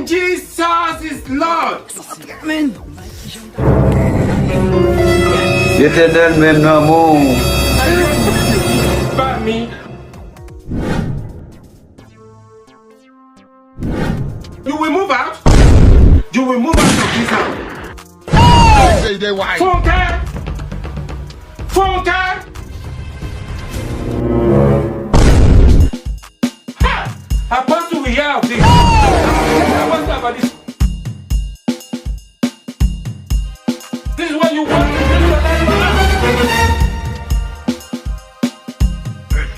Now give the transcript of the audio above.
Jesus is Lord. Amen. L'éternel m'aime l'amour. But me. You will move out. You will move out of this house. Funke. Funke. Ha! Apostle will hear of this.